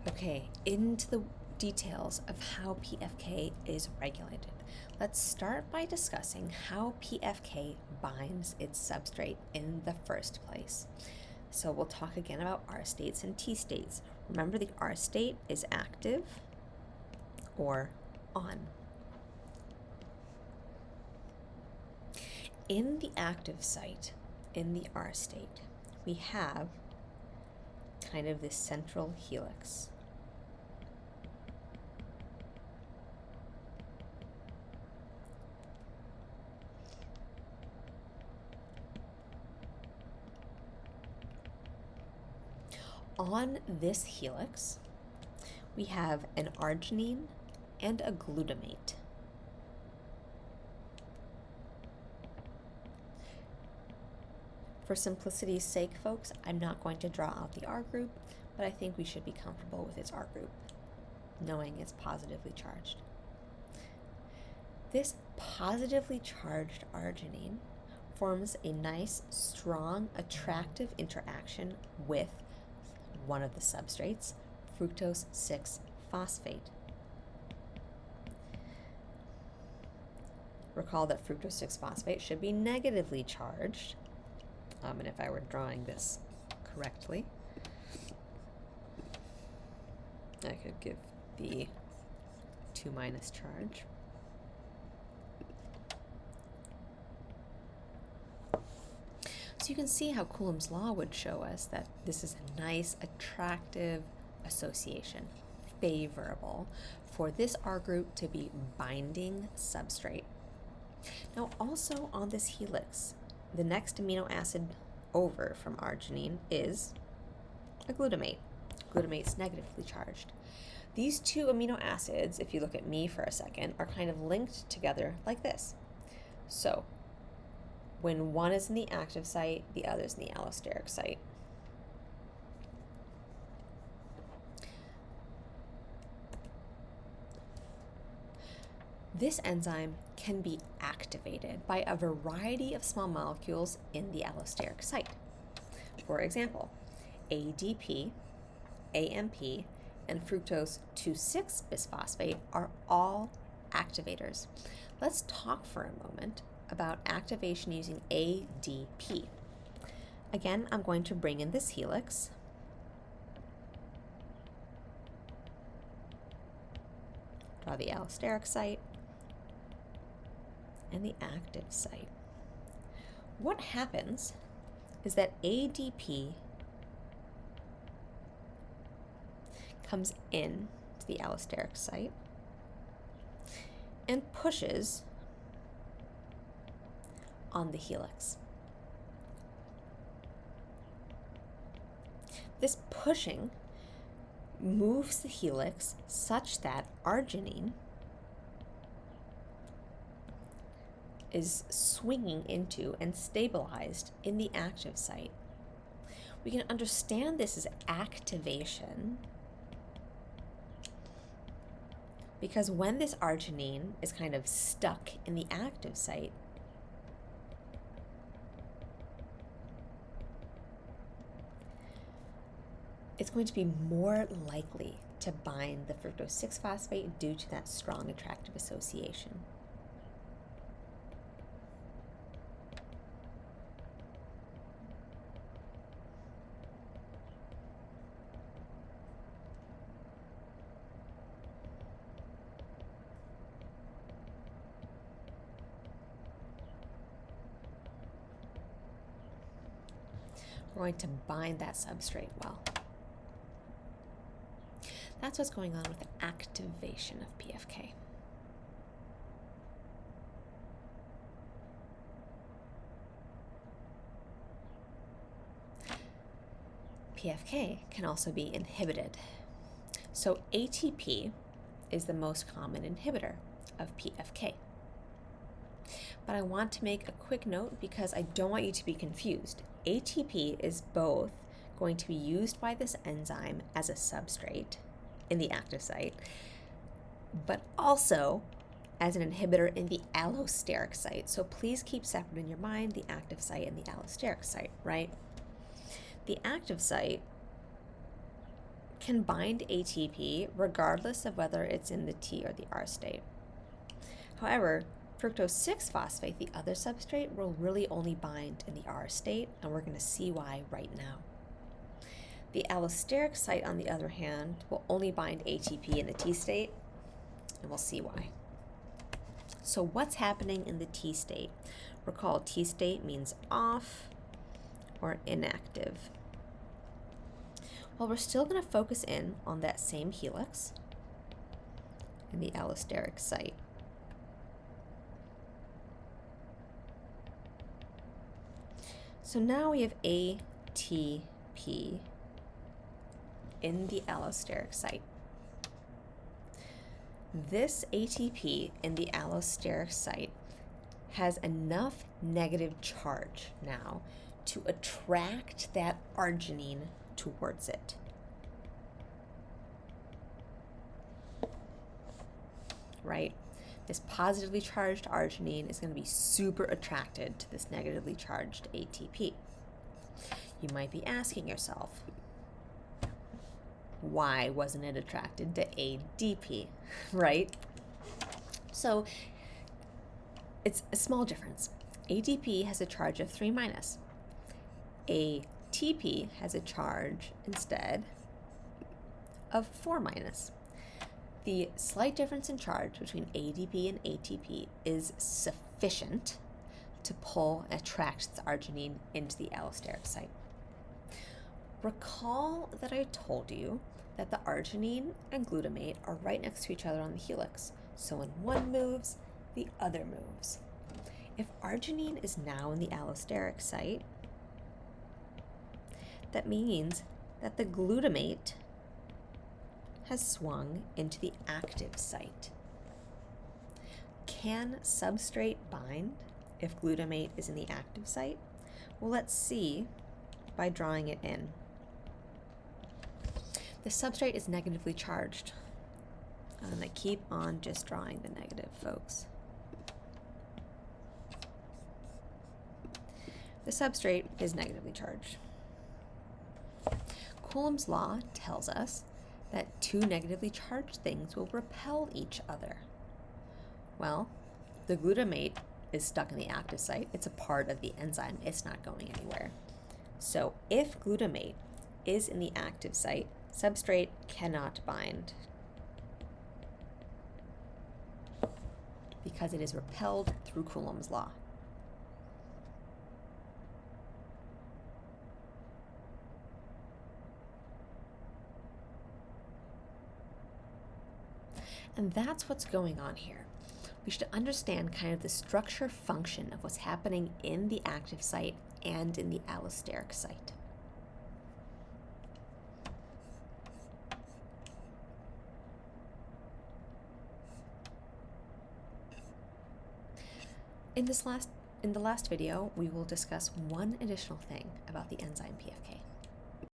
Okay, into the details of how PFK is regulated. Let's start by discussing how PFK binds its substrate in the first place. So we'll talk again about R states and T states. Remember, the R state is active or on. In the active site, in the R state, we have kind of this central helix. On this helix, we have an arginine and a glutamate. For simplicity's sake, folks, I'm not going to draw out the R group, but I think we should be comfortable with its R group, knowing it's positively charged. This positively charged arginine forms a nice, strong, attractive interaction with one of the substrates, fructose 6-phosphate. Recall that fructose 6-phosphate should be negatively charged. And if I were drawing this correctly, I could give the 2- charge. So you can see how Coulomb's law would show us that this is a nice, attractive association, favorable for this R group to be binding substrate. Now also on this helix, the next amino acid over from arginine is a glutamate. Glutamate's negatively charged. These two amino acids, if you look at me for a second, are kind of linked together like this. So when one is in the active site, the other is in the allosteric site. This enzyme can be activated by a variety of small molecules in the allosteric site. For example, ADP, AMP, and fructose 2,6-bisphosphate are all activators. Let's talk for a moment about activation using ADP. Again, I'm going to bring in this helix. Draw the allosteric site and the active site. What happens is that ADP comes in to the allosteric site and pushes on the helix. This pushing moves the helix such that arginine is swinging into and stabilized in the active site. We can understand this as activation because when this arginine is kind of stuck in the active site, it's going to be more likely to bind the fructose 6-phosphate due to that strong attractive association. We're going to bind that substrate well. That's what's going on with the activation of PFK. PFK can also be inhibited. So ATP is the most common inhibitor of PFK. But I want to make a quick note because I don't want you to be confused. ATP is both going to be used by this enzyme as a substrate in the active site, but also as an inhibitor in the allosteric site. So please keep separate in your mind the active site and the allosteric site, right? The active site can bind ATP regardless of whether it's in the T or the R state. However, fructose 6-phosphate, the other substrate, will really only bind in the R state, and we're going to see why right now. The allosteric site, on the other hand, will only bind ATP in the T state, and we'll see why. So what's happening in the T state? Recall, T state means off or inactive. Well, we're still going to focus in on that same helix in the allosteric site. So now we have ATP in the allosteric site. This ATP in the allosteric site has enough negative charge now to attract that arginine towards it. Right? This positively charged arginine is going to be super attracted to this negatively charged ATP. You might be asking yourself, why wasn't it attracted to ADP, right? So it's a small difference. ADP has a charge of 3-. ATP has a charge instead of 4-. The slight difference in charge between ADP and ATP is sufficient to pull and attract the arginine into the allosteric site. Recall that I told you that the arginine and glutamate are right next to each other on the helix. So when one moves, the other moves. If arginine is now in the allosteric site, that means that the glutamate has swung into the active site. Can substrate bind if glutamate is in the active site? Well, let's see by drawing it in. The substrate is negatively charged. And I keep on just drawing the negative, folks. The substrate is negatively charged. Coulomb's law tells us that two negatively charged things will repel each other. Well, the glutamate is stuck in the active site. It's a part of the enzyme. It's not going anywhere. So if glutamate is in the active site, substrate cannot bind because it is repelled through Coulomb's law. And that's what's going on here. We should understand kind of the structure function of what's happening in the active site and in the allosteric site. In the last video, we will discuss one additional thing about the enzyme PFK.